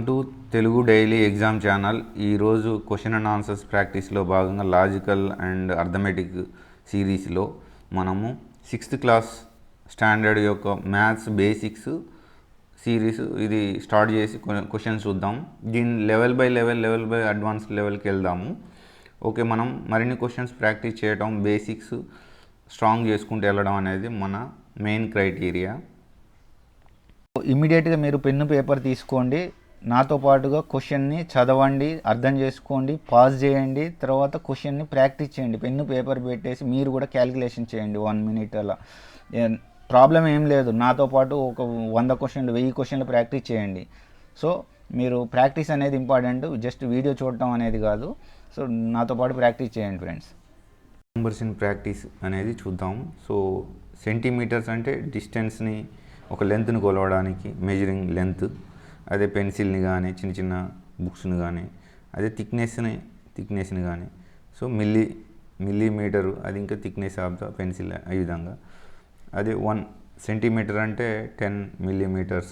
To Telugu daily exam channel. ఈరోజు question and answers ప్రాక్టీస్లో భాగంగా logical and arithmetic సిరీస్లో మనము 6th క్లాస్ స్టాండర్డ్ యొక్క మ్యాథ్స్ బేసిక్స్ సిరీస్ ఇది స్టార్ట్ చేసి క్వశ్చన్స్ చూద్దాం. దీని లెవెల్ బై అడ్వాన్స్ లెవెల్కి వెళ్దాము. ఓకే, మనం మరిన్ని క్వశ్చన్స్ ప్రాక్టీస్ చేయడం, బేసిక్స్ స్ట్రాంగ్ చేసుకుంటూ వెళ్ళడం అనేది మన మెయిన్ క్రైటీరియా. ఇమీడియట్గా మీరు పెన్ను పేపర్ తీసుకోండి, నాతో పాటుగా క్వశ్చన్ని చదవండి, అర్థం చేసుకోండి, పాజ్ చేయండి, తర్వాత క్వశ్చన్ని ప్రాక్టీస్ చేయండి. పెన్ను పేపర్ పెట్టేసి మీరు కూడా క్యాలిక్యులేషన్ చేయండి 1 minute అలా. ప్రాబ్లం ఏం లేదు, నాతో పాటు ఒక 100 క్వశ్చన్లు 1000 క్వశ్చన్లు ప్రాక్టీస్ చేయండి. సో మీరు ప్రాక్టీస్ అనేది ఇంపార్టెంట్, జస్ట్ వీడియో చూడటం అనేది కాదు. సో నాతో పాటు ప్రాక్టీస్ చేయండి ఫ్రెండ్స్. నెంబర్స్ ఇన్ ప్రాక్టీస్ అనేది చూద్దాం. సో సెంటీమీటర్స్ అంటే డిస్టెన్స్ని, ఒక లెంత్ని కొలవడానికి మెజరింగ్ లెంత్. అదే పెన్సిల్ని కానీ, చిన్న చిన్న బుక్స్ని కానీ, అదే థిక్నెస్ని కానీ. సో మిల్లీమీటరు అది ఇంకా థిక్నెస్ ఆఫ్ ద పెన్సిల్, ఈ విధంగా. అదే 1 సెంటీమీటర్ అంటే 10 millimeters.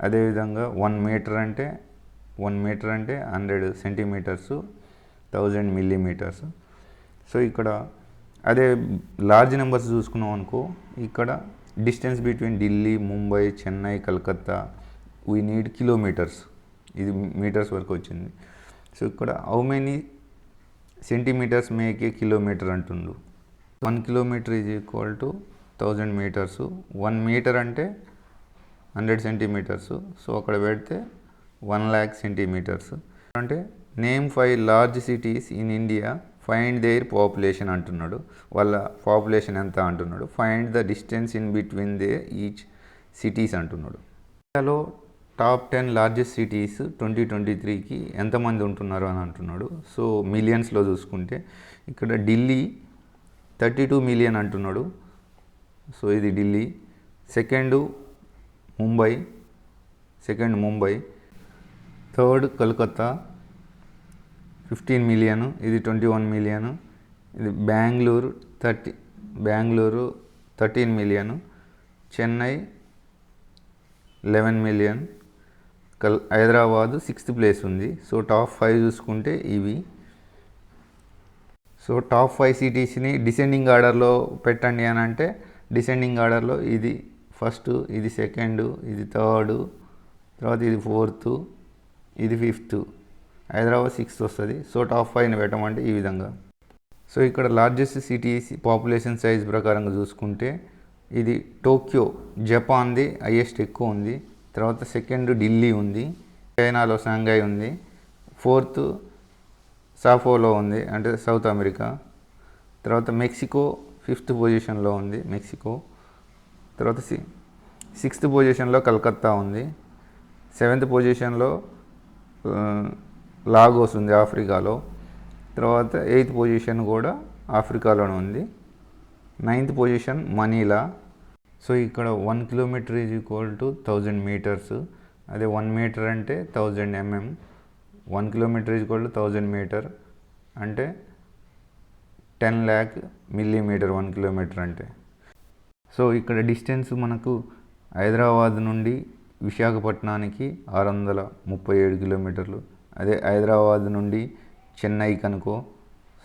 అదేవిధంగా 1 meter అంటే 100 centimeters, 1000 millimeters. సో ఇక్కడ అదే లార్జ్ నెంబర్స్ చూసుకున్నాం అనుకో, ఇక్కడ distance between Delhi, Mumbai, Chennai, Calcutta we need kilometres. ఇది మీటర్స్ వరకు వచ్చింది. సో ఇక్కడ how many centimetres make a kilometre అంటుండు. 1 kilometer is equal to 1000 meters. 1 meter అంటే 100 centimeters. సో అక్కడ పెడితే 1 lakh centimeters. అంటే name 5 large cities in India, find there population అంటున్నాడు. వాళ్ళ పాపులేషన్ ఎంత అంటున్నాడు. Find the distance in between they each cities అంటున్నాడు. ఇండియాలో టాప్ 10 లార్జెస్ట్ సిటీస్ 2023కి ఎంతమంది ఉంటున్నారు అని అంటున్నాడు. సో మిలియన్స్లో చూసుకుంటే ఇక్కడ ఢిల్లీ 32 million అంటున్నాడు. సో ఇది Delhi. Second Mumbai, third Calcutta 15 million, ఇది 21 million. ఇది Bengaluru 13 million, Chennai 11 million, Hyderabad 6th place ఉంది. సో టాప్ 5 చూసుకుంటే ఇవి. సో టాప్ 5 సిటీస్ని డిసెండింగ్ ఆర్డర్లో పెట్టండి అని అంటే, డిసెండింగ్ ఆర్డర్లో ఇది ఫస్ట్, ఇది సెకండ్, ఇది థర్డ్, తర్వాత ఇది 4th, ఇది 5th, హైదరాబాద్ 6th వస్తుంది. సో టాప్ 5ని పెట్టమంటే ఈ విధంగా. సో ఇక్కడ లార్జెస్ట్ సిటీస్ పాపులేషన్ సైజ్ ప్రకారంగా చూసుకుంటే ఇది టోక్యో, జపాన్ది హైయెస్ట్ ఎక్కువ ఉంది. తర్వాత సెకండ్ ఢిల్లీ ఉంది, చైనాలో షాంఘై ఉంది, 4th సాఫోలో ఉంది, అంటే సౌత్ అమెరికా. తర్వాత మెక్సికో 5th పొజిషన్లో ఉంది, మెక్సికో. తర్వాత 6th పొజిషన్లో కలకత్తా ఉంది. 7th పొజిషన్లో లాగోస్ ఉంది, ఆఫ్రికాలో. తర్వాత 8th పొజిషన్ కూడా ఆఫ్రికాలోనే ఉంది. 9th position Manila. సో ఇక్కడ 1 kilometer is equal to 1000 meters. అదే 1 meter అంటే 1000 mm. 1 kilometer is equal to 1000 meter అంటే 10 lakh millimeter 1 kilometer అంటే. సో ఇక్కడ డిస్టెన్స్ మనకు హైదరాబాద్ నుండి విశాఖపట్నానికి 637 kilometers. అదే హైదరాబాద్ నుండి చెన్నైకి అనుకో,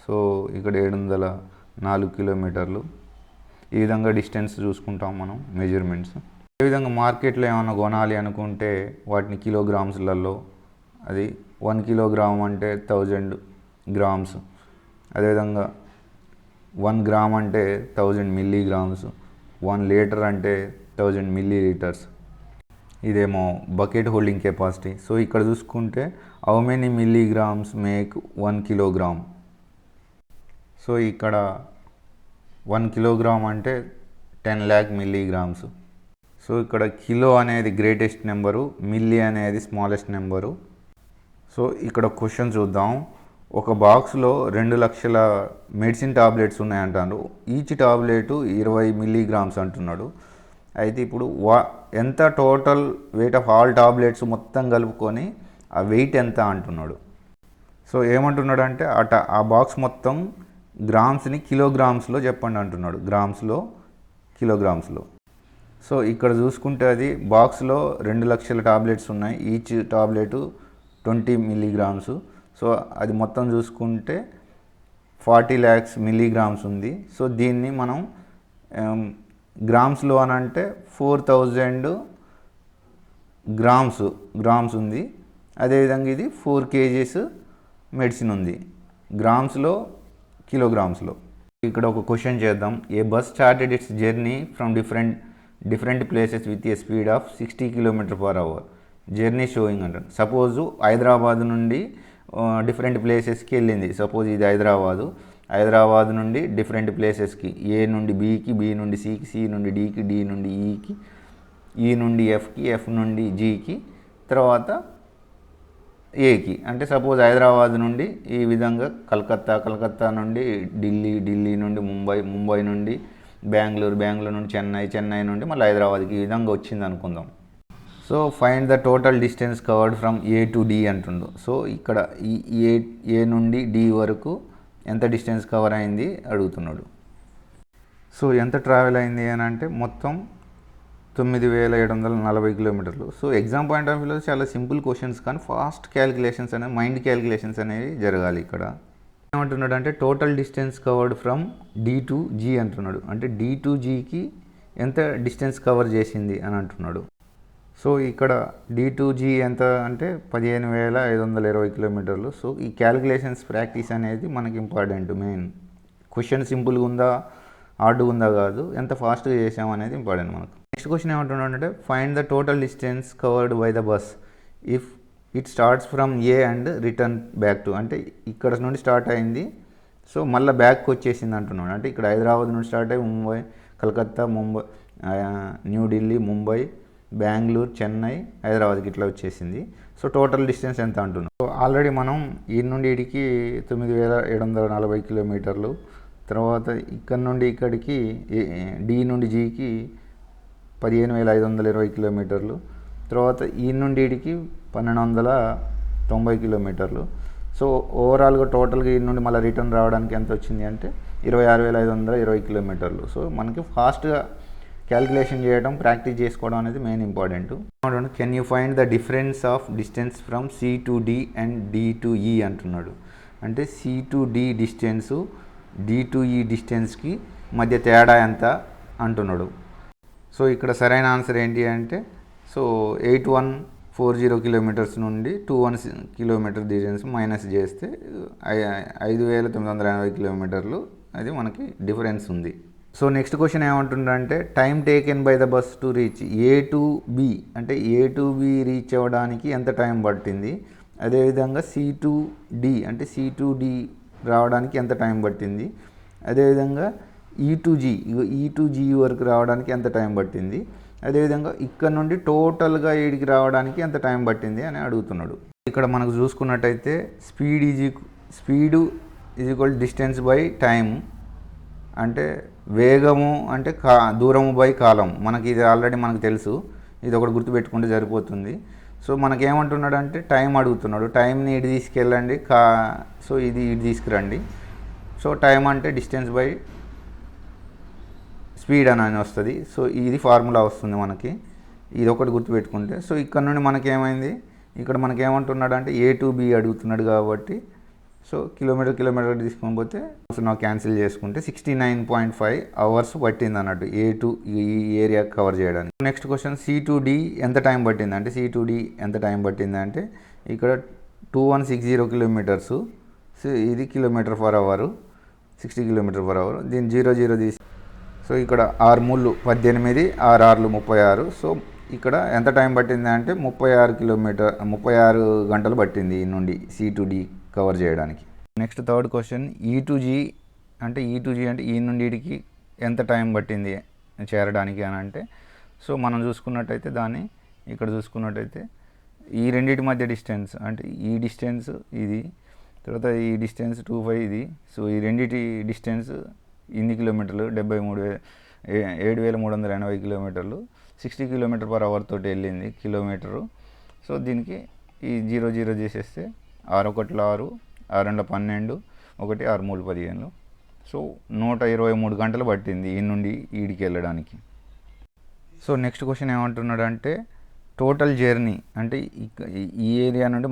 సో ఇక్కడ 704 kilometers. ఈ విధంగా డిస్టెన్స్ చూసుకుంటాం మనం, మెజర్మెంట్స్. అదేవిధంగా మార్కెట్లో ఏమైనా కొనాలి అనుకుంటే వాటిని కిలోగ్రామ్స్లలో, అది 1 kilogram అంటే 1000 grams. అదేవిధంగా 1 gram అంటే 1000 milligrams. 1 liter అంటే 1000 milliliters. ఇదేమో బకెట్ హోల్డింగ్ కెపాసిటీ. సో ఇక్కడ చూసుకుంటే how many milligrams make 1 kilogram. So ఇక్కడ 1 kilogram అంటే 10 lakh milligrams. సో ఇక్కడ కిలో అనేది గ్రేటెస్ట్ నెంబరు, మిల్లీ అనేది స్మాలెస్ట్ నెంబరు. సో ఇక్కడ క్వశ్చన్ చూద్దాం. ఒక బాక్స్లో 2 లక్షల మెడిసిన్ టాబ్లెట్స్ ఉన్నాయంటారు. ఈచ్ టాబ్లెట్ 20 milligrams అంటున్నాడు. అయితే ఇప్పుడు ఎంత total weight of all tablets మొత్తం కలుపుకొని ఆ వెయిట్ ఎంత అంటున్నాడు. సో ఏమంటున్నాడు అంటే ఆ బాక్స్ మొత్తం గ్రామ్స్ని కిలోగ్రామ్స్లో చెప్పండి అంటున్నాడు. గ్రామ్స్లో, కిలోగ్రామ్స్లో. సో ఇక్కడ చూసుకుంటే అది బాక్స్లో 2,00,000 టాబ్లెట్స్ ఉన్నాయి. Each tablet 20 milligrams. సో అది మొత్తం చూసుకుంటే 40 lakhs మిల్లీగ్రామ్స్ ఉంది. సో దీన్ని మనం గ్రామ్స్లో అని అంటే 4,000 గ్రామ్స్ ఉంది. అదేవిధంగా ఇది 4 kgs మెడిసిన్ ఉంది, గ్రామ్స్లో కిలోగ్రామ్స్లో. ఇక్కడ ఒక క్వశ్చన్ చేద్దాం. A bus started its journey from different places with a speed of 60 km/h. Journey showing అంటారు. సపోజు హైదరాబాద్ నుండి డిఫరెంట్ ప్లేసెస్కి వెళ్ళింది. సపోజ్ ఇది హైదరాబాద్ నుండి డిఫరెంట్ ప్లేసెస్కి, ఏ నుండి బీకి, బి నుండి సికి, సి నుండి డికి, డి నుండి ఈకి, ఈ నుండి ఎఫ్కి, ఎఫ్ నుండి జీకి, తర్వాత ఏకి. అంటే సపోజ్ హైదరాబాద్ నుండి ఈ విధంగా కలకత్తా నుండి ఢిల్లీ నుండి ముంబై నుండి బెంగళూరు నుండి చెన్నై నుండి మళ్ళీ హైదరాబాద్కి ఈ విధంగా వచ్చింది అనుకుందాం. So find the total distance covered from A to D అంటుండు. సో ఇక్కడ ఈ ఏ నుండి డి వరకు ఎంత డిస్టెన్స్ కవర్ అయింది అడుగుతున్నాడు. సో ఎంత ట్రావెల్ అయింది అని అంటే మొత్తం 9,740 కిలోమీటర్లు. సో ఎగ్జామ్ పాయింట్ ఆఫ్ వ్యూలో చాలా సింపుల్ క్వశ్చన్స్, కానీ ఫాస్ట్ క్యాలిక్యులేషన్స్ అనేవి, మైండ్ క్యాలిక్యులేషన్స్ అనేవి జరగాలి. ఇక్కడ ఏమంటున్నాడు అంటే total distance covered from D to G అంటున్నాడు. అంటే డి టు జీకి ఎంత డిస్టెన్స్ కవర్ చేసింది అని అంటున్నాడు. సో ఇక్కడ డి టు జీ ఎంత అంటే 15,520 కిలోమీటర్లు. సో ఈ క్యాలిక్యులేషన్స్ ప్రాక్టీస్ అనేది మనకి ఇంపార్టెంట్. మెయిన్ క్వశ్చన్ సింపుల్గా ఉందా హార్డ్గా ఉందా కాదు, ఎంత ఫాస్ట్గా చేసాం అనేది ఇంపార్టెంట్ మనకు. నెక్స్ట్ క్వశ్చన్ ఏమంటున్నాడు అంటే find the total distance covered by the bus if it starts from A and return back to. అంటే ఇక్కడ నుండి స్టార్ట్ అయింది, సో మళ్ళీ బ్యాక్కి వచ్చేసింది అంటున్నాడు. అంటే ఇక్కడ హైదరాబాద్ నుండి స్టార్ట్ అయ్యి ముంబై, కలకత్తా, న్యూఢిల్లీ, ముంబై, బెంగళూరు, చెన్నై, హైదరాబాద్కి ఇట్లా వచ్చేసింది. సో టోటల్ డిస్టెన్స్ ఎంత అంటున్నాం. సో ఆల్రెడీ మనం ఈ నుండి ఇడికి 9,740 కిలోమీటర్లు, తర్వాత ఇక్కడ నుండి ఇక్కడికి డి నుండి జీకి 15,520 కిలోమీటర్లు, తర్వాత ఈ నుండి ఇడికి 1,290 కిలోమీటర్లు. సో ఓవరాల్గా టోటల్గా ఈ నుండి మళ్ళీ రిటర్న్ రావడానికి ఎంత వచ్చింది అంటే 26,520 కిలోమీటర్లు. సో మనకి ఫాస్ట్గా క్యాలిక్యులేషన్ చేయడం, ప్రాక్టీస్ చేసుకోవడం అనేది main important. Can you find the difference of distance from C to D and D to E అంటున్నాడు. అంటే C to D distance, D to E డిస్టెన్స్కి మధ్య తేడా ఎంత అంటున్నాడు. సో ఇక్కడ సరైన ఆన్సర్ ఏంటి అంటే సో 8140 కిలోమీటర్స్ నుండి 21 కిలోమీటర్ డిస్టెన్స్ మైనస్ చేస్తే 5,980 కిలోమీటర్లు అది మనకి డిఫరెన్స్ ఉంది. సో నెక్స్ట్ క్వశ్చన్ ఏమంటుందంటే time taken by the bus to reach A to be. అంటే ఏ టు బి రీచ్ అవ్వడానికి ఎంత టైం పట్టింది, అదేవిధంగా సి టు డి అంటే సి టు డి రావడానికి ఎంత టైం పట్టింది, అదేవిధంగా ఈ టు జీ వరకు రావడానికి ఎంత టైం పట్టింది, అదేవిధంగా ఇక్కడ నుండి టోటల్గా ఏడికి రావడానికి ఎంత టైం పట్టింది అని అడుగుతున్నాడు. ఇక్కడ మనకు చూసుకున్నట్టయితే speed is equal distance by time. అంటే వేగము అంటే దూరము బై కాలం. మనకి ఇది ఆల్రెడీ మనకు తెలుసు, ఇది ఒకటి గుర్తుపెట్టుకుంటే సరిపోతుంది. సో మనకేమంటున్నాడు అంటే టైం అడుగుతున్నాడు. టైంని ఇటు తీసుకెళ్ళండి, సో ఇది ఇటు తీసుకురండి. సో టైం అంటే డిస్టెన్స్ బై స్పీడ్ అని వస్తుంది. సో ఇది ఫార్ములా వస్తుంది మనకి, ఇది ఒకటి గుర్తుపెట్టుకుంటే. సో ఇక్కడ నుండి మనకేమైంది, ఇక్కడ మనకేమంటున్నాడు అంటే ఏ టు బి అడుగుతున్నాడు కాబట్టి సో కిలోమీటర్ తీసుకొని పోతే నాకు క్యాన్సిల్ చేసుకుంటే 69.5 అవర్స్ పట్టింది అన్నట్టు A to E area cover చేయడానికి. Next question C to D ఎంత టైం పట్టింది అంటే సి టు డి ఎంత టైం పట్టింది అంటే ఇక్కడ 2160 కిలోమీటర్స్. సో ఇది km/h, 60 km/h. దీన్ని 0 తీసి సో ఇక్కడ 6 3 18, 6 6 36. సో ఇక్కడ ఎంత టైం పట్టింది అంటే 36 గంటలు పట్టింది ఈ నుండి సి టు డి కవర్ చేయడానికి. నెక్స్ట్ థర్డ్ క్వశ్చన్ ఈ టు జీ అంటే ఈ నుండి ఇడికి ఎంత టైం పట్టింది చేరడానికి అని అంటే సో మనం చూసుకున్నట్టయితే దాన్ని ఇక్కడ చూసుకున్నట్టయితే ఈ రెండింటి మధ్య డిస్టెన్స్ అంటే ఈ డిస్టెన్స్ ఇది, తర్వాత ఈ డిస్టెన్స్ 25 ఇది. సో ఈ రెండింటి డిస్టెన్స్ ఇన్ని కిలోమీటర్లు 7,380 కిలోమీటర్లు, 60 km/h తోటి వెళ్ళింది కిలోమీటరు. సో దీనికి ఈ 0 చేసేస్తే 6 1 6, 6 2 12, 1 6 3 15. సో 123 గంటలు పట్టింది ఈ నుండి ఈడికి వెళ్ళడానికి. సో నెక్స్ట్ క్వశ్చన్ ఏమంటున్నాడు అంటే టోటల్ జర్నీ అంటే ఈ ఏరియా నుండి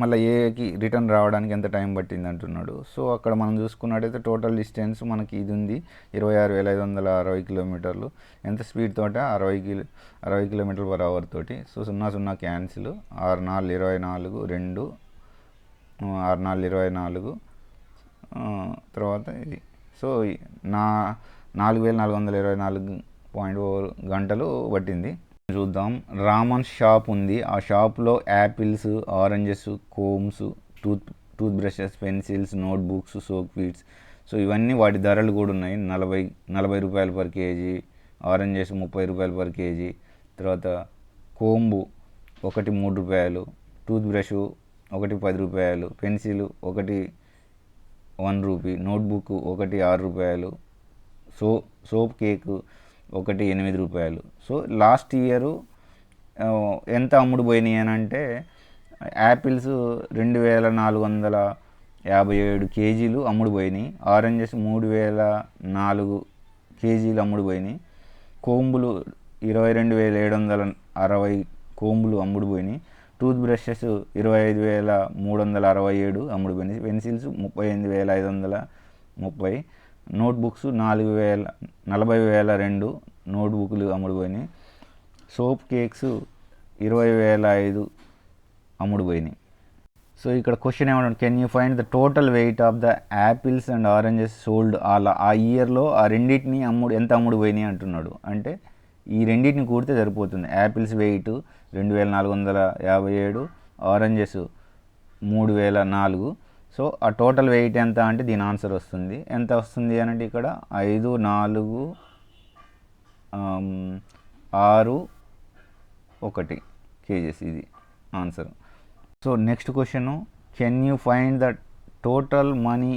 మళ్ళీ ఏకి రిటర్న్ రావడానికి ఎంత టైం పట్టింది అంటున్నాడు. సో అక్కడ మనం చూసుకున్నట్టయితే టోటల్ డిస్టెన్స్ మనకి ఇది ఉంది 26,560 కిలోమీటర్లు. ఎంత స్పీడ్ తోట 60 కిలోమీటర్ పర్ అవర్ తోటి. సో 0 క్యాన్సిల్, 6 4 24 2 6 4 24 తర్వాత ఇది. సో 4,424.4 గంటలు పట్టింది. చూద్దాం. రామన్ షాప్ ఉంది. ఆ షాప్లో apples, oranges, combs, tooth brushes, pencils, notebooks, soap పీట్స్, సో ఇవన్నీ వాటి ధరలు కూడా ఉన్నాయి. 40 రూపాయలు పర్ కేజీ, ఆరెంజెస్ 30 రూపాయలు పర్ కేజీ, తర్వాత కోంబు ఒకటి 3 రూపాయలు, టూత్ బ్రష్ ఒకటి 10 రూపాయలు, పెన్సిల్ ఒకటి 1 రూపీ, నోట్బుక్ ఒకటి 6 రూపాయలు, సోప్ కేక్ ఒకటి 8 రూపాయలు. సో లాస్ట్ ఇయరు ఎంత అమ్ముడు పోయినాయి అని అంటే యాపిల్స్ 2,457 కేజీలు అమ్ముడు పోయినాయి, ఆరెంజెస్ 3,004 కేజీలు అమ్ముడు పోయినాయి, కోంబులు 22,760 కోంబులు అమ్ముడు పోయినాయి, టూత్ బ్రషెస్ 25,367 అమ్ముడు పోయినాయి, పెన్సిల్స్ 38,530, నోట్బుక్స్ 40,002 నోట్బుక్లు అమ్ముడుపోయినాయి, సోప్ కేక్స్ 20,005 అమ్ముడుపోయినాయి. సో ఇక్కడ క్వశ్చన్ ఏమంటాడు, can you find the total weight of the apples and oranges sold ఆ ఇయర్లో ఆ రెండింటిని ఎంత అమ్ముడుపోయినాయి అంటున్నాడు. అంటే ఈ రెండింటిని కూడితే సరిపోతుంది. Apples weight 2,457, oranges 3,004. సో ఆ టోటల్ వెయిట్ ఎంత అంటే దీని ఆన్సర్ వస్తుంది. ఎంత వస్తుంది అంటే ఇక్కడ 5 4 6 1 కేజెస్ ఇది answer. So next question, can you find the total money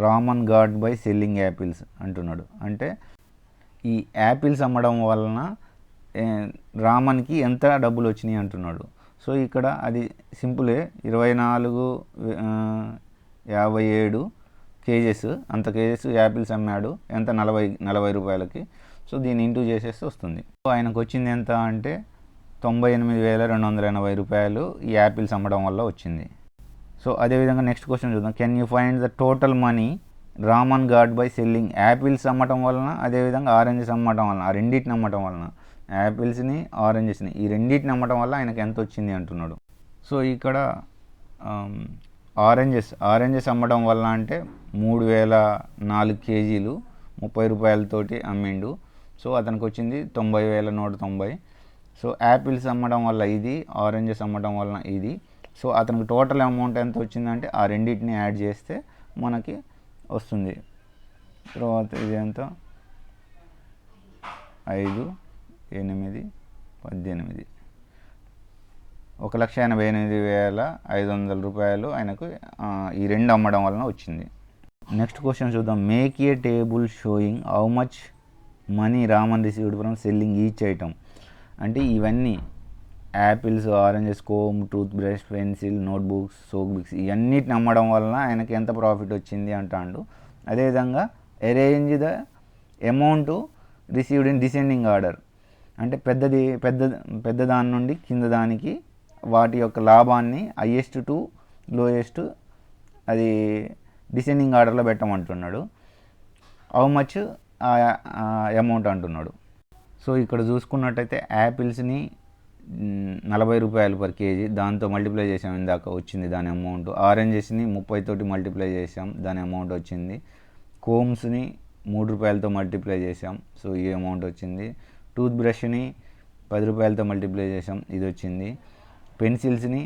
Raman got by selling apples అంటున్నాడు. అంటే ఈ యాపిల్స్ అమ్మడం వలన రామన్కి ఎంత డబ్బులు వచ్చినాయి అంటున్నాడు. సో ఇక్కడ అది సింపులే, 24,57 కేజెస్ అంత కేజెస్ యాపిల్స్ అమ్మాడు. ఎంత 40 రూపాయలకి. సో దీన్ని ఇంటూ చేసేస్తే వస్తుంది. సో ఆయనకు వచ్చింది ఎంత అంటే 98,280 రూపాయలు ఈ యాపిల్స్ అమ్మడం వల్ల వచ్చింది. సో అదేవిధంగా నెక్స్ట్ క్వశ్చన్ చూద్దాం. Can you find the total money Raman got by selling apples అమ్మటం వలన, అదేవిధంగా ఆరెంజెస్ అమ్మటం వలన, ఆ రెండింటిని అమ్మటం వలన, యాపిల్స్ని ఆరెంజెస్ని ఈ రెండింటిని అమ్మటం వల్ల ఆయనకు ఎంత వచ్చింది అంటున్నాడు. సో ఇక్కడ ఆరెంజెస్ అమ్మడం వల్ల అంటే 3,004 కేజీలు 30 రూపాయలతోటి అమ్మిండు. సో అతనికి వచ్చింది 90,190. సో యాపిల్స్ అమ్మడం వల్ల ఇది, ఆరెంజెస్ అమ్మడం వలన ఇది. సో అతనికి టోటల్ అమౌంట్ ఎంత వచ్చిందంటే ఆ రెండింటిని యాడ్ చేస్తే మనకి వస్తుంది. తర్వాత ఇది ఎంత 5 8 18 1,88,500 రూపాయలు ఆయనకు ఈ రెండు అమ్మడం వలన వచ్చింది. నెక్స్ట్ క్వశ్చన్ చూద్దాం. Make a table showing how much money Raman received from selling each item. అంటే ఇవన్నీ apples, oranges, comb, toothbrush, pencil, notebooks, sock books ఇవన్నిటిని అమ్మడం వలన ఆయనకి ఎంత ప్రాఫిట్ వచ్చింది అంటాడు. అదేవిధంగా arrange the amount received in descending order. అంటే పెద్ద దాని నుండి కింద దానికి వాటి యొక్క లాభాన్ని హైయెస్ట్ టు లోయెస్ట్ అది డిసెండింగ్ ఆర్డర్లో పెట్టమంటున్నాడు. హౌ మచ్ అమౌంట్ అంటున్నాడు. సో ఇక్కడ చూసుకున్నట్టయితే యాపిల్స్ని 40 రూపాయలు పర్ కేజీ దాంతో మల్టిప్లై చేసాం, ఇందాక వచ్చింది దాని అమౌంట్. ఆరెంజెస్ని 30 తోటి మల్టిప్లై చేసాం, దాని అమౌంట్ వచ్చింది. కోమ్స్ని 3 రూపాయలతో మల్టిప్లై చేసాం, సో ఈ అమౌంట్ వచ్చింది. టూత్ బ్రష్ని 10 రూపాయలతో మల్టిప్లై చేసాం, ఇది వచ్చింది. పెన్సిల్స్ని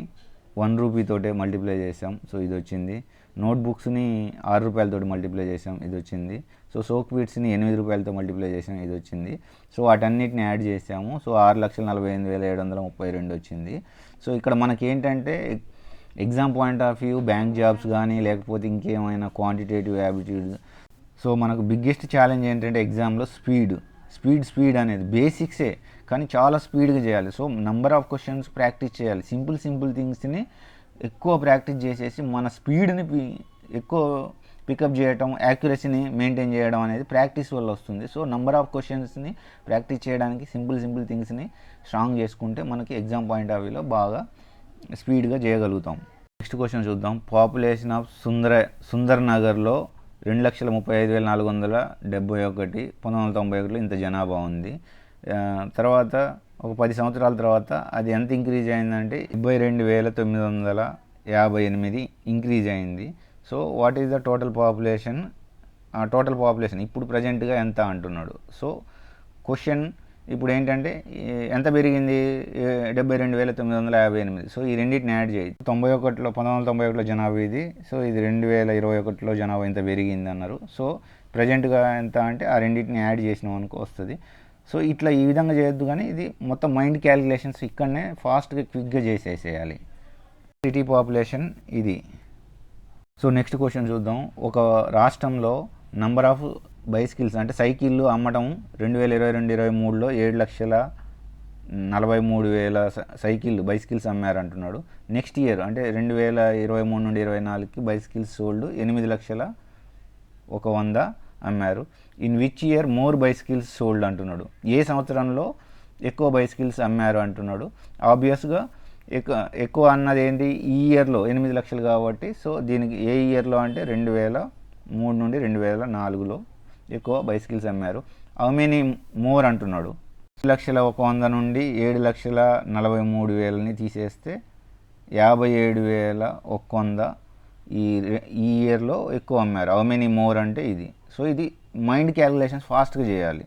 1 రూపీతోటే మల్టిప్లై చేసాం, సో ఇది వచ్చింది. నోట్బుక్స్ని 6 రూపాయలతో మల్టిప్లై చేసాం, ఇది వచ్చింది. సో సోక్ పీట్స్ని 8 రూపాయలతో మల్టిప్లై చేసాం, ఇది వచ్చింది. సో వాటన్నిటిని యాడ్ చేసాము, సో 6,48,732 వచ్చింది. సో ఇక్కడ మనకి ఏంటంటే exam point of view bank jobs కానీ లేకపోతే ఇంకేమైనా క్వాంటిటేటివ్ యాబిట్యూడ్. సో మనకు బిగ్గెస్ట్ ఛాలెంజ్ ఏంటంటే ఎగ్జామ్లో స్పీడ్ అనేది బేసిక్సే కానీ చాలా స్పీడ్గా చేయాలి. So number of questions practice చేయాలి. సింపుల్ థింగ్స్ని ఎక్కువ ప్రాక్టీస్ చేసేసి మన స్పీడ్ని ఎక్కువ పికప్ చేయడం, యాక్యురసీని మెయింటైన్ చేయడం అనేది ప్రాక్టీస్ వల్ల వస్తుంది. సో నంబర్ ఆఫ్ క్వశ్చన్స్ని ప్రాక్టీస్ చేయడానికి సింపుల్ థింగ్స్ని స్ట్రాంగ్ చేసుకుంటే మనకి ఎగ్జామ్ పాయింట్ ఆఫ్ వ్యూలో బాగా స్పీడ్గా చేయగలుగుతాం. నెక్స్ట్ క్వశ్చన్ చూద్దాం. పాపులేషన్ ఆఫ్ సుందర్ నగర్లో 2,35,471 1991లో ఇంత జనాభా ఉంది. తర్వాత ఒక 10 సంవత్సరాల తర్వాత అది ఎంత ఇంక్రీజ్ అయిందంటే 72,958 ఇంక్రీజ్ అయింది. So what is the total population? ఇప్పుడు ప్రజెంట్గా ఎంత అంటున్నాడు. సో క్వశ్చన్ ఇప్పుడు ఏంటంటే ఎంత పెరిగింది? 72,958. సో ఈ రెండింటిని యాడ్ చేయి. 1991లో జనాభా ఇది. సో ఇది 2021లో జనాభా ఇంత పెరిగింది అన్నారు. సో ప్రజెంట్గా ఎంత అంటే ఆ రెండింటిని యాడ్ చేసినాం అనుకో వస్తుంది. సో ఇట్లా ఈ విధంగా చేయొద్దు, కానీ ఇది మొత్తం మైండ్ క్యాలిక్యులేషన్స్ ఇక్కడనే ఫాస్ట్గా క్విక్గా చేసేసేయాలి. సిటీ పాపులేషన్ ఇది. సో నెక్స్ట్ క్వశ్చన్ చూద్దాం. ఒక రాష్ట్రంలో నంబర్ ఆఫ్ బైసికిల్స్ అంటే సైకిళ్ళు అమ్మటం 2022-23లో 7,43,000 బైసికిల్స్ అమ్మారు అంటున్నాడు. నెక్స్ట్ ఇయర్ అంటే 2023-24కి బైసికిల్స్ సోల్డ్ 8,01,000 అమ్మారు. In which year more bicycles sold అంటున్నాడు. ఏ సంవత్సరంలో ఎక్కువ బైసికిల్స్ అమ్మారు అంటున్నాడు. ఆబ్వియస్గా ఎక్కువ అన్నది ఏంటి? ఈ ఇయర్లో 8 లక్షలు కాబట్టి. సో దీనికి ఏ ఇయర్లో అంటే 2003-2004లో ఎక్కువ బైసికిల్స్ అమ్మారు. హౌ మెనీ మోర్ అంటున్నాడు. 7,01,000 నుండి 7,43,000ని తీసేస్తే 57,100 ఈ ఇయర్లో ఎక్కువ అమ్మారు. హౌ మెనీ మోర్ అంటే ఇది. సో ఇది మైండ్ క్యాలిక్యులేషన్స్ ఫాస్ట్గా చేయాలి.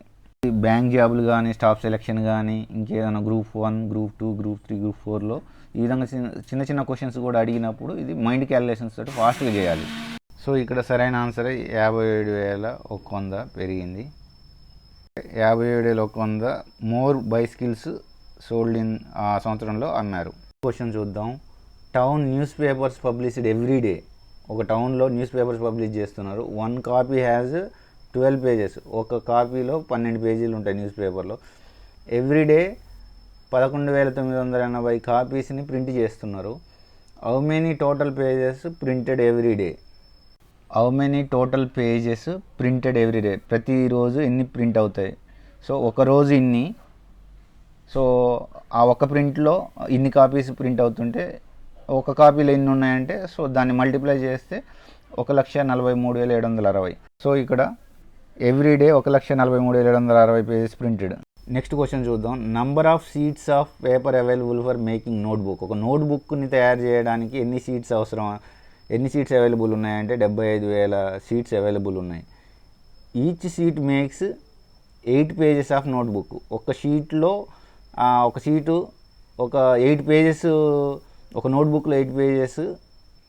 బ్యాంక్ జాబులు కానీ, స్టాఫ్ సెలెక్షన్ కానీ, ఇంకేదైనా Group 1, Group 2, Group 3, Group 4లో ఈ విధంగా చిన్న క్వశ్చన్స్ కూడా అడిగినప్పుడు ఇది మైండ్ క్యాలిక్యులేషన్స్ తోటి ఫాస్ట్గా చేయాలి. సో ఇక్కడ సరైన ఆన్సర్ 57,100 పెరిగింది. 57,100 మోర్ బైసికిల్స్ సోల్డ్ ఇన్ ఆ సంవత్సరంలో అమ్మారు. క్వశ్చన్ చూద్దాం. Town news papers published every day. ఒక టౌన్లో న్యూస్ పేపర్స్ పబ్లిష్ చేస్తున్నారు. 1 కాపీ హ్యాజ్ 12 పేజెస్. ఒక కాపీలో 12 పేజీలు ఉంటాయి న్యూస్ పేపర్లో. ఎవ్రీడే 11,980 కాపీస్ని ప్రింట్ చేస్తున్నారు. How many total pages printed everyday? How many total pages printed everyday? ప్రతిరోజు ఎన్ని ప్రింట్ అవుతాయి? సో ఒకరోజు ఇన్ని. సో ఆ ఒక ప్రింట్లో ఇన్ని కాపీస్ ప్రింట్ అవుతుంటే ఒక కాపీలో ఎన్ని ఉన్నాయంటే సో దాన్ని మల్టిప్లై చేస్తే 1,43,760. సో ఇక్కడ everyday 1,43,760 pages printed. Next question చూద్దాం. Number of sheets of paper available for making notebook. ఒక నోట్బుక్ని తయారు చేయడానికి ఎన్ని షీట్స్ అవసరం? ఎన్ని షీట్స్ అవైలబుల్ ఉన్నాయంటే 75,000 షీట్స్ అవైలబుల్ ఉన్నాయి. Each sheet makes 8 pages of notebook. ఒక షీట్లో ఒక షీటు ఒక 8 పేజెస్, ఒక నోట్బుక్లో 8 పేజెస్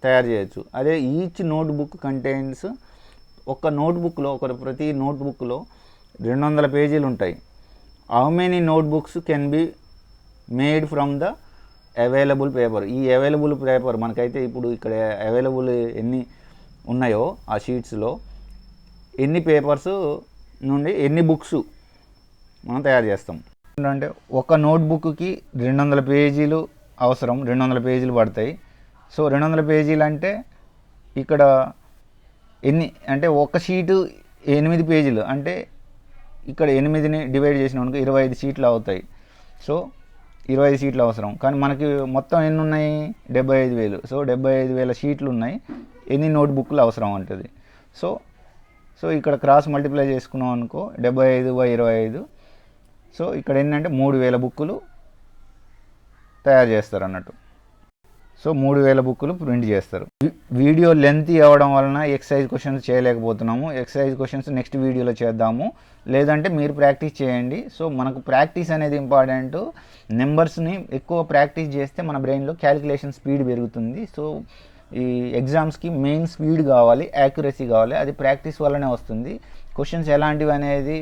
తయారు చేయొచ్చు. అదే ఈచ్ నోట్బుక్ కంటైన్స్, ఒక నోట్బుక్లో ప్రతి నోట్బుక్లో 200 పేజీలు ఉంటాయి. How many notebooks can be made from the available paper? ఈ అవైలబుల్ పేపర్ మనకైతే ఇప్పుడు ఇక్కడ అవైలబుల్ ఎన్ని ఉన్నాయో ఆ షీట్స్లో ఎన్ని పేపర్స్ నుండి ఎన్ని బుక్స్ మనం తయారు చేస్తాం అంటే ఒక నోట్బుక్కి 200 పేజీలు అవసరం. 200 పేజీలు పడతాయి. సో 200 పేజీలు అంటే ఇక్కడ ఎన్ని అంటే ఒక షీటు 8 పేజీలు అంటే ఇక్కడ 8ని డివైడ్ చేసినాక 25 షీట్లు అవుతాయి. సో 25 షీట్లు అవసరం. కానీ మనకి మొత్తం ఎన్ని ఉన్నాయి? 75,000. సో 75,000 షీట్లు ఉన్నాయి. ఎన్ని నోట్బుక్లు అవసరం ఉంటుంది? సో ఇక్కడ క్రాస్ మల్టిప్లై చేసుకున్నాం అనుకో 75/25. సో ఇక్కడ ఏంటంటే 3,000 బుక్కులు తయారు చేస్తారు అన్నట్టు. సో 3,000 బుక్కులు ప్రింట్ చేస్తారు. వీడియో లెంత్ అవ్వడం వలన ఎక్సర్సైజ్ క్వశ్చన్స్ చేయలేకపోతున్నాము. ఎక్సర్సైజ్ క్వశ్చన్స్ నెక్స్ట్ వీడియోలో చేద్దాము. లేదంటే మీరు ప్రాక్టీస్ చేయండి. సో మనకు ప్రాక్టీస్ అనేది ఇంపార్టెంట్. నెంబర్స్ని ఎక్కువ ప్రాక్టీస్ చేస్తే మన బ్రెయిన్లో క్యాలిక్యులేషన్ స్పీడ్ పెరుగుతుంది. సో ఈ ఎగ్జామ్స్కి మెయిన్ స్పీడ్ కావాలి, యాక్యురసీ కావాలి. అది ప్రాక్టీస్ వల్లనే వస్తుంది. క్వశ్చన్స్ ఎలాంటివి అనేది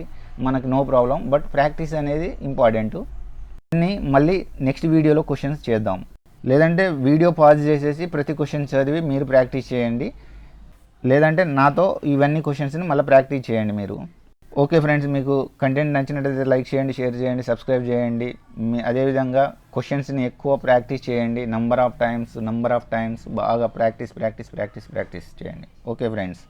మనకు నో ప్రాబ్లం, బట్ ప్రాక్టీస్ అనేది ఇంపార్టెంట్. మళ్ళీ నెక్స్ట్ వీడియోలో క్వశ్చన్స్ చేద్దాం. లేదంటే వీడియో పాజ్ చేసేసి ప్రతి క్వశ్చన్ చదివి మీరు ప్రాక్టీస్ చేయండి. లేదంటే నాతో ఇవన్నీ క్వశ్చన్స్ని మళ్ళీ ప్రాక్టీస్ చేయండి మీరు. ఓకే ఫ్రెండ్స్, మీకు కంటెంట్ నచ్చినట్లయితే లైక్ చేయండి, షేర్ చేయండి, సబ్స్క్రైబ్ చేయండి. అదేవిధంగా క్వశ్చన్స్ని ఎక్కువ ప్రాక్టీస్ చేయండి. నంబర్ ఆఫ్ టైమ్స్ బాగా ప్రాక్టీస్ చేయండి. Okay friends.